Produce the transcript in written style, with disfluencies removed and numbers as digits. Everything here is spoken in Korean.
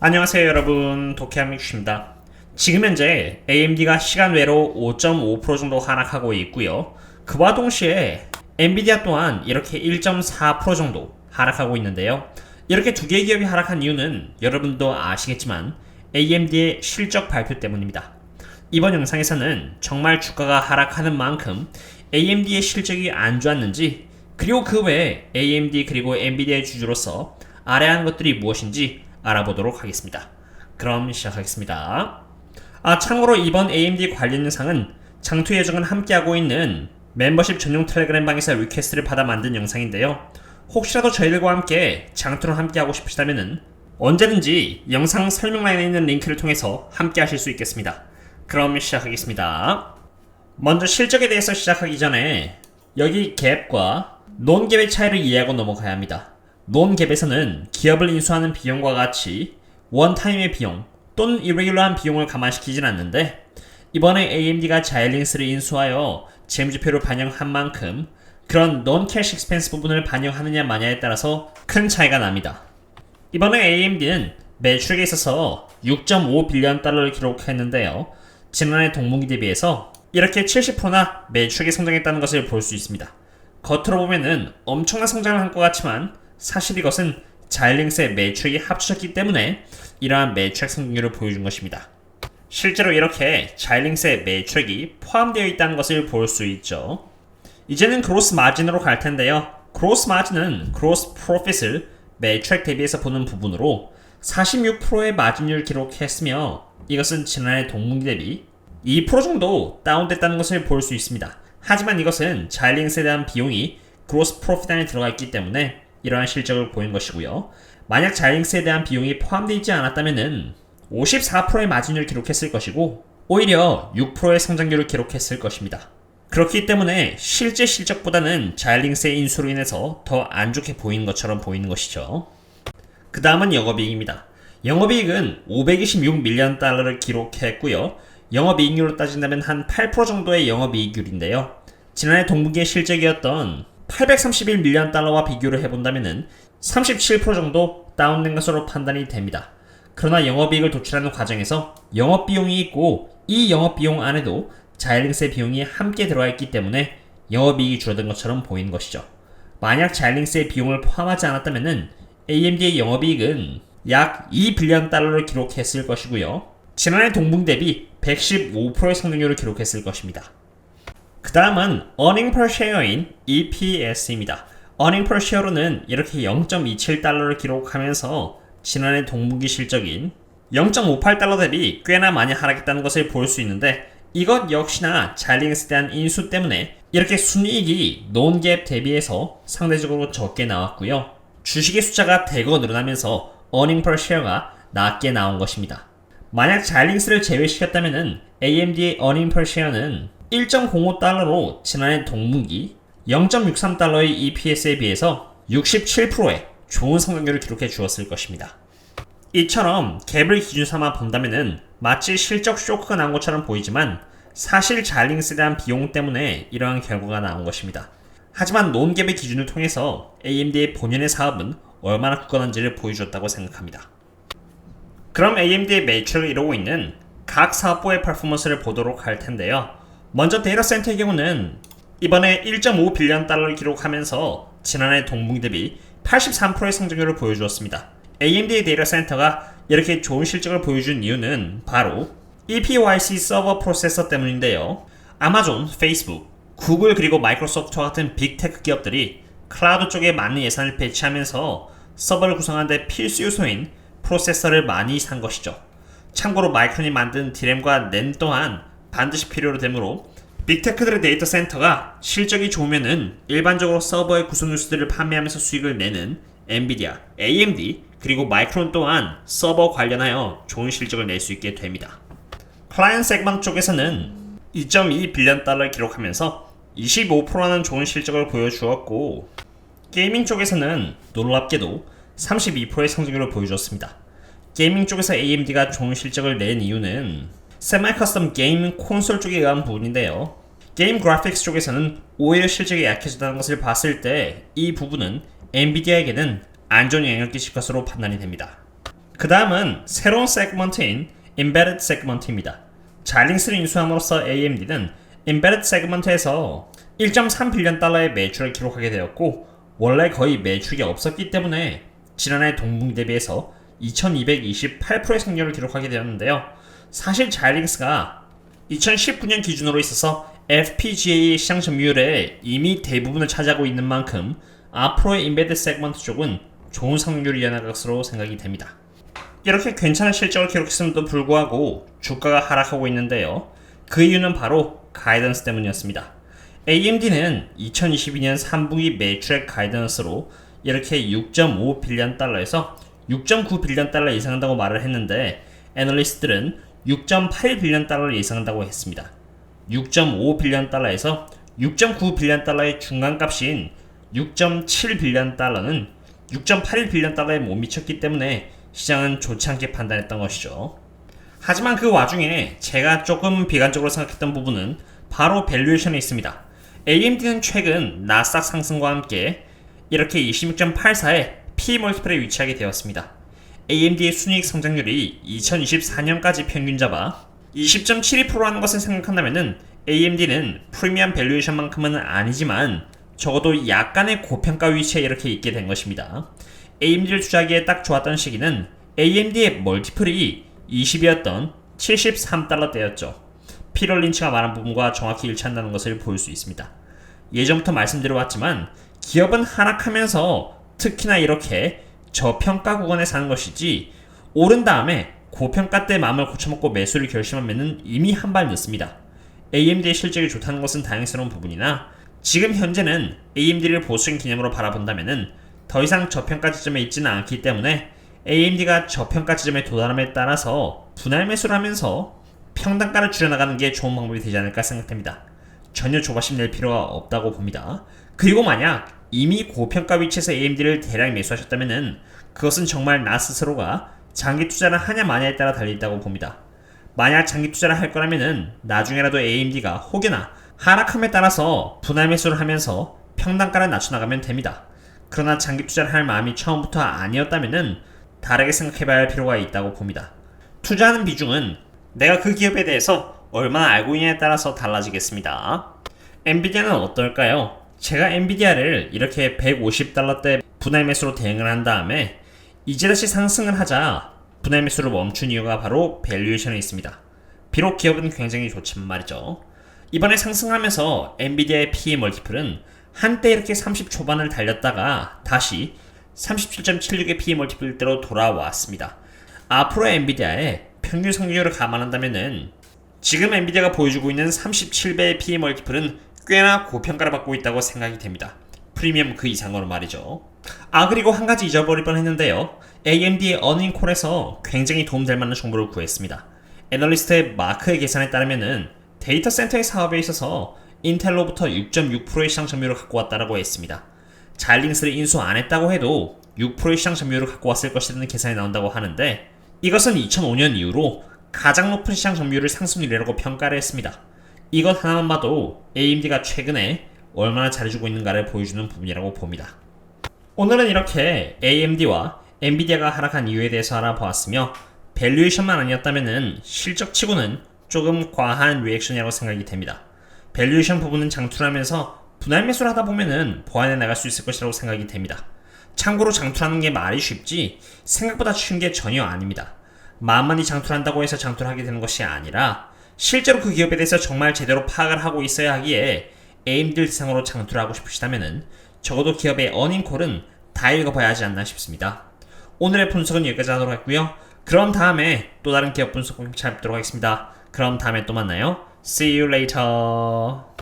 안녕하세요 여러분, 도케함익입니다. 지금 현재 AMD가 시간 외로 5.5% 정도 하락하고 있고요. 그와 동시에 엔비디아 또한 이렇게 1.4% 정도 하락하고 있는데요. 이렇게 두 개의 기업이 하락한 이유는 여러분도 아시겠지만 AMD의 실적 발표 때문입니다. 이번 영상에서는 정말 주가가 하락하는 만큼 AMD의 실적이 안 좋았는지, 그리고 그 외에 AMD 그리고 엔비디아의 주주로서 알아야 하는 것들이 무엇인지 알아보도록 하겠습니다. 그럼 시작하겠습니다. 참고로 이번 AMD 관련 영상은 장투 예정은 함께하고 있는 멤버십 전용 텔레그램 방에서 리퀘스트를 받아 만든 영상인데요. 혹시라도 저희들과 함께 장투를 함께하고 싶으시다면 언제든지 영상 설명란에 있는 링크를 통해서 함께 하실 수 있겠습니다. 그럼 시작하겠습니다. 먼저 실적에 대해서 시작하기 전에 여기 갭과 논갭의 차이를 이해하고 넘어가야 합니다. 논갭에서는 기업을 인수하는 비용과 같이 원타임의 비용 또는 irregular한 비용을 감안시키진 않는데, 이번에 AMD가 자이링스를 인수하여 재무지표를 반영한 만큼 그런 non-cash expense 부분을 반영하느냐 마냐에 따라서 큰 차이가 납니다. 이번에 AMD는 매출액에 있어서 6.5 빌리언 달러를 기록했는데요. 지난해 동분기 대비해서 이렇게 70%나 매출액이 성장했다는 것을 볼 수 있습니다. 겉으로 보면은 엄청난 성장을 한 것 같지만 사실 이것은 자이링스의 매출액이 합쳐졌기 때문에 이러한 매출액 성장률을 보여준 것입니다. 실제로 이렇게 자이링스의 매출액이 포함되어 있다는 것을 볼 수 있죠. 이제는 그로스 마진으로 갈 텐데요. 그로스 마진은 그로스 프로핏을 매출액 대비해서 보는 부분으로 46%의 마진율을 기록했으며, 이것은 지난해 동분기 대비 2% 정도 다운됐다는 것을 볼 수 있습니다. 하지만 이것은 자이링스에 대한 비용이 그로스 프로핏 안에 들어가 있기 때문에 이러한 실적을 보인 것이고요. 만약 자이링스에 대한 비용이 포함되어 있지 않았다면 54%의 마진율을 기록했을 것이고 오히려 6%의 성장률을 기록했을 것입니다. 그렇기 때문에 실제 실적보다는 자이링스의 인수로 인해서 더 안 좋게 보이는 것처럼 보이는 것이죠. 그 다음은 영업이익입니다. 영업이익은 526 밀리언 달러를 기록했고요. 영업이익률로 따진다면 한 8% 정도의 영업이익률인데요. 지난해 동분기의 실적이었던 831 밀리언 달러와 비교를 해본다면 37% 정도 다운된 것으로 판단이 됩니다. 그러나 영업이익을 도출하는 과정에서 영업비용이 있고 이 영업비용 안에도 자이링스의 비용이 함께 들어가 있기 때문에 영업이익이 줄어든 것처럼 보이는 것이죠. 만약 자이링스의 비용을 포함하지 않았다면 AMD의 영업이익은 약 2 빌리언 달러를 기록했을 것이고요. 지난해 동분기 대비 115%의 성장률을 기록했을 것입니다. 그 다음은 earning per share인 EPS입니다. earning per share로는 이렇게 0.27달러를 기록하면서 지난해 동분기 실적인 0.58달러 대비 꽤나 많이 하락했다는 것을 볼 수 있는데, 이것 역시나 자이링스에 대한 인수 때문에 이렇게 순이익이 논갭 대비해서 상대적으로 적게 나왔고요. 주식의 숫자가 대거 늘어나면서 earning per share가 낮게 나온 것입니다. 만약 자이링스를 제외시켰다면 AMD의 earning per share는 1.05달러로 지난해 동분기 0.63달러의 EPS에 비해서 67%의 좋은 성장률을 기록해 주었을 것입니다. 이처럼 갭을 기준 삼아 본다면 마치 실적 쇼크가 난 것처럼 보이지만 사실 자이링스에 대한 비용 때문에 이러한 결과가 나온 것입니다. 하지만 논갭의 기준을 통해서 AMD의 본연의 사업은 얼마나 굳건한지를 보여줬다고 생각합니다. 그럼 AMD의 매출을 이루고 있는 각 사업부의 퍼포먼스를 보도록 할 텐데요. 먼저 데이터 센터의 경우는 이번에 1.5 빌리언 달러를 기록하면서 지난해 동분기 대비 83%의 성장률을 보여주었습니다. AMD의 데이터 센터가 이렇게 좋은 실적을 보여준 이유는 바로 EPYC 서버 프로세서 때문인데요. 아마존, 페이스북, 구글 그리고 마이크로소프트와 같은 빅테크 기업들이 클라우드 쪽에 많은 예산을 배치하면서 서버를 구성하는 데 필수 요소인 프로세서를 많이 산 것이죠. 참고로 마이크론이 만든 디램과 램 또한 반드시 필요로 되므로 빅테크들의 데이터 센터가 실적이 좋으면은 일반적으로 서버의 구성 요소들을 판매하면서 수익을 내는 엔비디아, AMD 그리고 마이크론 또한 서버 관련하여 좋은 실적을 낼 수 있게 됩니다. 클라이언트 세그먼트 쪽에서는 2.2 빌리언 달러를 기록하면서 25%라는 좋은 실적을 보여주었고, 게이밍 쪽에서는 놀랍게도 32%의 성장률을 보여주었습니다. 게이밍 쪽에서 AMD가 좋은 실적을 낸 이유는 세마이 커스텀 게임 콘솔 쪽에 의한 부분인데요. 게임 그래픽스 쪽에서는 오히려 실적이 약해졌다는 것을 봤을 때 이 부분은 엔비디아에게는 안 좋은 영향을 끼칠 것으로 판단이 됩니다. 그 다음은 새로운 세그먼트인 Embedded 세그먼트입니다. 자일링스를 인수함으로써 AMD는 Embedded 세그먼트에서 1.3빌리언 달러의 매출을 기록하게 되었고 원래 거의 매출이 없었기 때문에 지난해 동분기 대비해서 2228%의 성장을 기록하게 되었는데요. 사실 자일링스가 2019년 기준으로 있어서 FPGA 시장 점유율의 이미 대부분을 차지하고 있는 만큼 앞으로의 인베드 세그먼트 쪽은 좋은 성장률이 이어나갈 것으로 생각이 됩니다. 이렇게 괜찮은 실적을 기록했음에도 불구하고 주가가 하락하고 있는데요. 그 이유는 바로 가이던스 때문이었습니다. AMD는 2022년 3분기 매출액 가이던스로 이렇게 6.5빌리언 달러에서 6.9빌리언 달러 예상한다고 말을 했는데 애널리스트들은 6.8빌리언 달러를 예상한다고 했습니다. 6.5빌리언 달러에서 6.9빌리언 달러의 중간값인 6.7빌리언 달러는 6.81빌리언 달러에 못 미쳤기 때문에 시장은 좋지 않게 판단했던 것이죠. 하지만 그 와중에 제가 조금 비관적으로 생각했던 부분은 바로 밸류에이션에 있습니다. AMD는 최근 나스닥 상승과 함께 이렇게 26.84의 P 멀티플에 위치하게 되었습니다. AMD의 순이익 성장률이 2024년까지 평균 잡아 20.72%라는 것을 생각한다면 AMD는 프리미엄 밸류에이션만큼은 아니지만 적어도 약간의 고평가 위치에 이렇게 있게 된 것입니다. AMD를 투자하기에 딱 좋았던 시기는 AMD의 멀티플이 20이었던 73달러대였죠. 피터 린치가 말한 부분과 정확히 일치한다는 것을 볼 수 있습니다. 예전부터 말씀드려왔지만 기업은 하락하면서 특히나 이렇게 저평가 구간에 사는 것이지 오른 다음에 고평가 때 마음을 고쳐먹고 매수를 결심하면 이미 한 발 늦습니다. AMD의 실적이 좋다는 것은 다행스러운 부분이나 지금 현재는 AMD를 보수적인 개념으로 바라본다면 더 이상 저평가 지점에 있지는 않기 때문에 AMD가 저평가 지점에 도달함에 따라서 분할 매수를 하면서 평단가를 줄여나가는 게 좋은 방법이 되지 않을까 생각됩니다. 전혀 조바심 낼 필요가 없다고 봅니다. 그리고 만약 이미 고평가 위치에서 AMD를 대량 매수하셨다면 그것은 정말 나 스스로가 장기 투자를 하냐 마냐에 따라 달려있다고 봅니다. 만약 장기 투자를 할 거라면 나중에라도 AMD가 혹여나 하락함에 따라서 분할 매수를 하면서 평단가를 낮춰나가면 됩니다. 그러나 장기 투자를 할 마음이 처음부터 아니었다면 다르게 생각해봐야 할 필요가 있다고 봅니다. 투자하는 비중은 내가 그 기업에 대해서 얼마나 알고 있냐에 따라서 달라지겠습니다. 엔비디아는 어떨까요? 제가 엔비디아를 이렇게 150달러대 분할 매수로 대응을 한 다음에 이제 다시 상승을 하자 분할 매수를 멈춘 이유가 바로 밸류에이션에 있습니다. 비록 기업은 굉장히 좋지만 말이죠. 이번에 상승하면서 엔비디아의 PE 멀티플은 한때 이렇게 30 초반을 달렸다가 다시 37.76의 PE 멀티플대로 돌아왔습니다. 앞으로 엔비디아의 평균 성장률을 감안한다면은 지금 엔비디아가 보여주고 있는 37배의 PE 멀티플은 꽤나 고평가를 받고 있다고 생각이 됩니다. 프리미엄 그 이상으로 말이죠. 그리고 한 가지 잊어버릴 뻔했는데요. AMD의 어닝콜에서 굉장히 도움될 만한 정보를 구했습니다. 애널리스트의 마크의 계산에 따르면은 데이터 센터의 사업에 있어서 인텔로부터 6.6%의 시장 점유율을 갖고 왔다고 했습니다. 자일링스를 인수 안 했다고 해도 6%의 시장 점유율을 갖고 왔을 것이라는 계산이 나온다고 하는데 이것은 2005년 이후로 가장 높은 시장 점유율을 상승률이라고 평가를 했습니다. 이것 하나만 봐도 AMD가 최근에 얼마나 잘해주고 있는가를 보여주는 부분이라고 봅니다. 오늘은 이렇게 AMD와 엔비디아가 하락한 이유에 대해서 알아보았으며 밸류에이션만 아니었다면 실적치고는 조금 과한 리액션이라고 생각이 됩니다. 밸류에이션 부분은 장투를 하면서 분할 매수를 하다 보면은 보완해 나갈 수 있을 것이라고 생각이 됩니다. 참고로 장투하는 게 말이 쉽지 생각보다 쉬운 게 전혀 아닙니다. 마음만이 장투를 한다고 해서 장투를 하게 되는 것이 아니라 실제로 그 기업에 대해서 정말 제대로 파악을 하고 있어야 하기에 AMD를 대상으로 장투를 하고 싶으시다면 적어도 기업의 어닝콜은 다 읽어봐야 하지 않나 싶습니다. 오늘의 분석은 여기까지 하도록 하고요. 그럼 다음에 또 다른 기업 분석 찾도록 하겠습니다. 그럼 다음에 또 만나요. See you later.